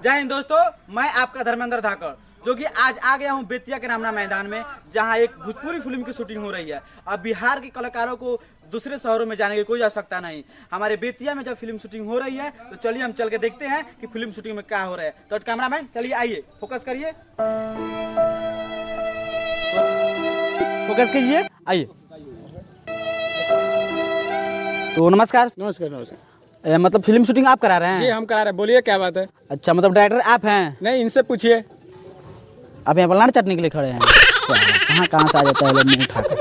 जय हिंद दोस्तों, मैं आपका धर्मेंद्र धाकड़ जो कि आज आ गया हूं बेतिया के रामना मैदान में, जहां एक भोजपुरी फिल्म की शूटिंग हो रही है। अब बिहार के कलाकारों को दूसरे शहरों में जाने की कोई आवश्यकता नहीं। हमारे बेतिया में जब फिल्म शूटिंग हो रही है तो चलिए हम चल के देखते हैं कि फिल्म शूटिंग में क्या हो रहा है। तो कैमरामैन चलिए आइए, फोकस करिए, फोकस कीजिए, आइए। तो नमस्कार। नमस्कार नमस्कार। मतलब फिल्म शूटिंग आप करा रहे हैं? जी हम करा रहे हैं, बोलिए क्या बात है। अच्छा, मतलब डायरेक्टर आप हैं? नहीं, इनसे पूछिए। आप यहाँ पर लाड़ चटने के लिए खड़े हैं? कहाँ से आ जाता है मुंह उठा के।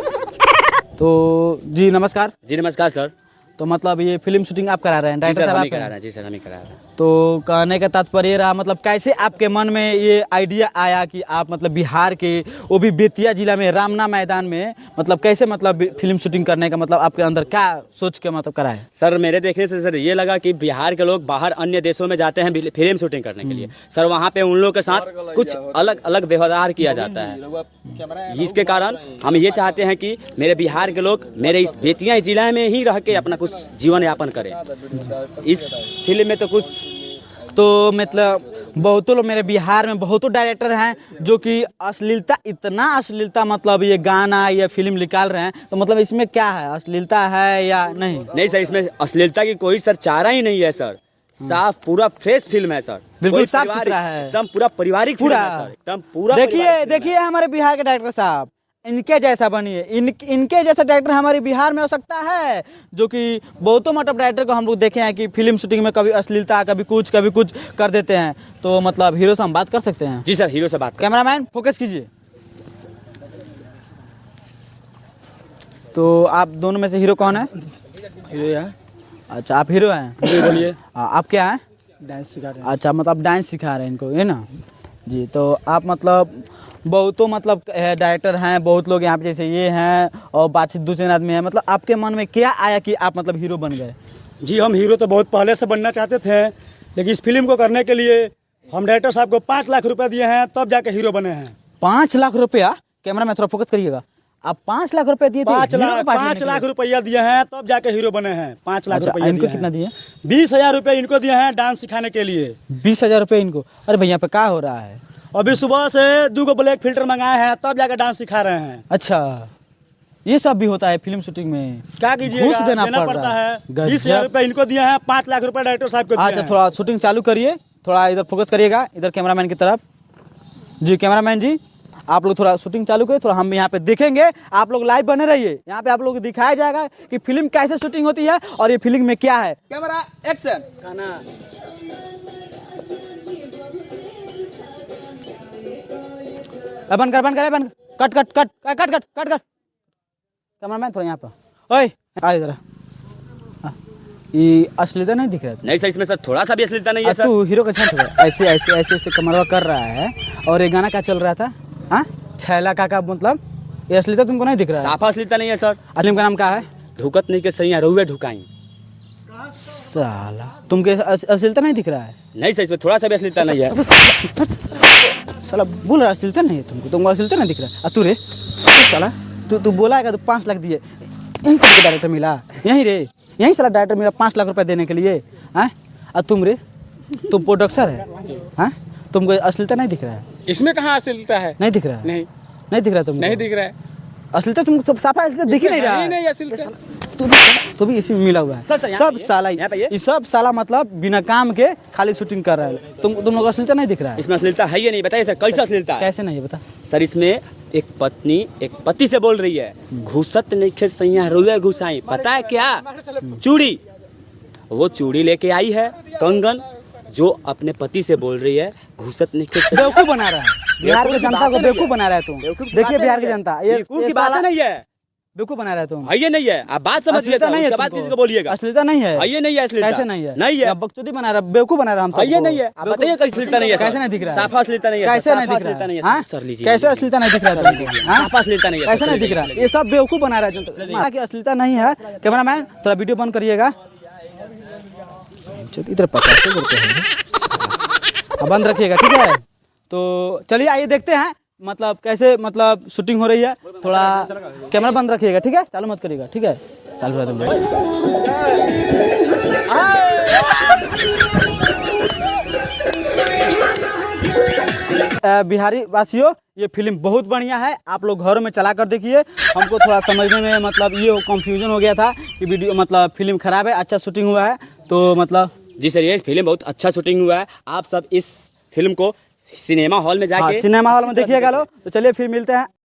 तो जी नमस्कार। जी नमस्कार सर। तो मतलब ये फिल्म शूटिंग आप करा रहे हैं? डायरेक्टर साहब आप करा रहे हैं? जी सर, हम ही करा रहे हैं। तो कहने का तात्पर्य रहा, मतलब कैसे आपके मन में ये आइडिया आया कि आप मतलब बिहार के, वो भी बेतिया जिला में रामना मैदान में, मतलब कैसे मतलब फिल्म शूटिंग करने का मतलब आपके अंदर क्या सोच के मतलब करा है? सर मेरे देखने से सर ये लगा कि बिहार के लोग बाहर अन्य देशों में जाते हैं फिल्म शूटिंग करने के लिए। सर वहाँ पे उन लोगों के साथ कुछ अलग अलग व्यवहार किया जाता है। इसके कारण हम ये चाहते हैं कि मेरे बिहार के लोग मेरे इस बेतिया जिला में ही रह के अपना कुछ जीवन यापन करें। इस फिल्म में तो कुछ तो मतलब बहुतों लोग मेरे बिहार में बहुतों डायरेक्टर हैं जो कि अश्लीलता, इतना अश्लीलता मतलब ये गाना या फिल्म निकाल रहे हैं। तो मतलब इसमें क्या है, अश्लीलता है या नहीं? नहीं सर, इसमें अश्लीलता की कोई सर चारा ही नहीं है सर। साफ पूरा फ्रेश फिल्म है सर, बिल्कुल साफ सुथरा है, एकदम पूरा पारिवारिक फिल्म है सर, एकदम पूरा। देखिए हमारे बिहार के डायरेक्टर साहब, इनके जैसा बनिए। इनके जैसा डायरेक्टर हमारे बिहार में हो सकता है, जो कि बहुतों मतलब डायरेक्टर को हम लोग देखे हैं कि फिल्म शूटिंग में कभी अश्लीलता, कभी कुछ कर देते हैं। तो मतलब हीरो से हम बात कर सकते हैं? जी सर, हीरो से बात। कैमरामैन फोकस कीजिए। तो आप दोनों में से हीरो कौन है? हीरो है। अच्छा, आप हीरो हैं? बोलिए। आप क्या हैं? डांस सिखा रहे हैं। अच्छा, मतलब डांस सिखा रहे हैं इनको, है ना जी। तो आप मतलब बहुतों मतलब डायरेक्टर हैं, बहुत लोग यहाँ पे जैसे ये हैं और बातचीत दूसरे आदमी है। मतलब आपके मन में क्या आया कि आप मतलब हीरो बन गए? जी हम हीरो तो बहुत पहले से बनना चाहते थे, लेकिन इस फिल्म को करने के लिए हम डायरेक्टर साहब को 5 लाख रुपए दिए हैं, तब जाके हीरो बने हैं। 5 लाख रुपया? कैमरा में थोड़ा फोकस करिएगा। आप 5 लाख रुपए दिए थे? 5 लाख रुपया दिए हैं, तब जाके हीरो बने हैं। 5 लाख रुपया। इनको कितना दिए? 20,000 रुपये इनको दिए हैं डांस सिखाने के लिए। 20,000 रुपये इनको? अरे भैया पे क्या हो रहा है? अभी सुबह से 2 ब्लैक फिल्टर मंगाए हैं, तब जाके डांस सिखा रहे हैं। अच्छा, ये सब भी होता है फिल्म शूटिंग में? क्या कीजिए, घूस देना पड़ता है। 20,000 रुपये इनको दिए हैं, 5 लाख रुपए डायरेक्टर साहब को दिए हैं। अच्छा, थोड़ा शूटिंग चालू करिए, थोड़ा इधर फोकस करिएगा, इधर कैमरामैन की तरफ। जी कैमरामैन जी, आप लोग थोड़ा शूटिंग चालू करिए, थोड़ा हम यहाँ पे देखेंगे। आप लोग लाइव बने रहिए, यहाँ पे आप लोग को दिखाया जाएगा कि फिल्म कैसे शूटिंग होती है और ये फिल्म में क्या है। Camera action. बंद कर, कट। कैमरामैन थोड़ा यहाँ पर, ओए आ इधर। ये अश्लीलता नहीं दिख रहा है? नहीं सर, इसमें सर थोड़ा सा भी अश्लीलता नहीं है सर। तू हीरो का छाट ऐसे कमरवा कर रहा है। और ये गाना क्या चल रहा था? हाँ, छैला का मतलब ये अश्लीलता तुमको नहीं दिख रहा है? साफा अश्लीलता नहीं है सर। फिल्म का नाम क्या है? ढुकत नहीं के सही रुए ढुकाई। साला तुमको अश्लीलता नहीं दिख रहा है? नहीं सर, इसमें थोड़ा सा भी अश्लीलता नहीं है। साला बोल रहा अश्लीलता नहीं है तुमको अश्लीलता नहीं दिख रहा है? तू रे साला, तू बोला है, तो 5 लाख दिए, यहीं तुमको डायरेक्टर मिला? यहीं साला डायरेक्टर मिला 5 लाख रुपए देने के लिए? हैं? और तुम रे, तुम प्रोडक्सर है? हैं? तुमको अश्लीलता नहीं दिख रहा है? इसमें कहाँ अश्लीलता है? नहीं दिख रहा है? नहीं दिख रहा तुमको? नहीं दिख रहा है। अश्लीलता तुमको साफा दिख ही नहीं रहा है। नहीं अश्लीलता। तू भी इसी में मिला हुआ है। सब साला ये सब साला मतलब बिना काम के खाली शूटिंग कर रहा है। तुम लोग अश्लीलता नहीं दिख रहा है? इसमें अश्लीलता है ये नहीं, बताइए सर कैसे अश्लीलता है? कैसे नहीं है बता। सर इसमें एक पत्नी एक पति से बोल रही है, घुसत नहीं खे सैया रुए घुसाई। पता है क्या? चूड़ी। वो चूड़ी लेके आई है, कंगन, जो अपने पति से बोल रही है घुसत नहीं खे। बेवकूफ बना रहा है बिहार की जनता को, बेवकूफ बना रहा है तुम। देखिए बिहार की जनता, ये की बात नहीं है, बेवकूफ बना रहा है तुम। ये नहीं है, आप बात समझिए। नहीं है, बात किसी को बोलिएगा। अश्लीलता नहीं है? ये नहीं है अश्लीलता। कैसे नहीं है? नहीं है, बकचोदी बना रहा, बेवकूफ बना रहा हम। ये नहीं है, आप बताइए कैसे अश्लीलता नहीं है? कैसे नहीं दिख रहा है? साफा अश्लीलता नहीं है। कैसे नहीं दिख रहा है? सर लीजिए, कैसे अश्लीलता नहीं दिख रहा है तुमको? साफा अश्लीलता नहीं है। कैसे नहीं दिख रहा है? ये सब बेवकूफ बना रहा है जनता की, अश्लीलता नहीं है। कैमरामैन थोड़ा वीडियो बंद करिएगा, इधर 50 रुपये बंद रखिएगा, ठीक है? तो चलिए आइए देखते हैं मतलब कैसे मतलब शूटिंग हो रही है। थोड़ा कैमरा बंद रखिएगा, ठीक है? चालू मत करिएगा, ठीक है? चालू रहा तुम। बिहारी वासियों, ये फिल्म बहुत बढ़िया है, आप लोग घरों में चला कर देखिए। हमको थोड़ा समझने में मतलब ये कंफ्यूजन हो गया था कि वीडियो मतलब फिल्म खराब है, अच्छा शूटिंग हुआ है, तो मतलब जी सर, ये फिल्म बहुत अच्छा शूटिंग हुआ है। आप सब इस फिल्म को सिनेमा हॉल में जाके सिनेमा हॉल में देखिएगा लोग। तो चलिए फिर मिलते हैं।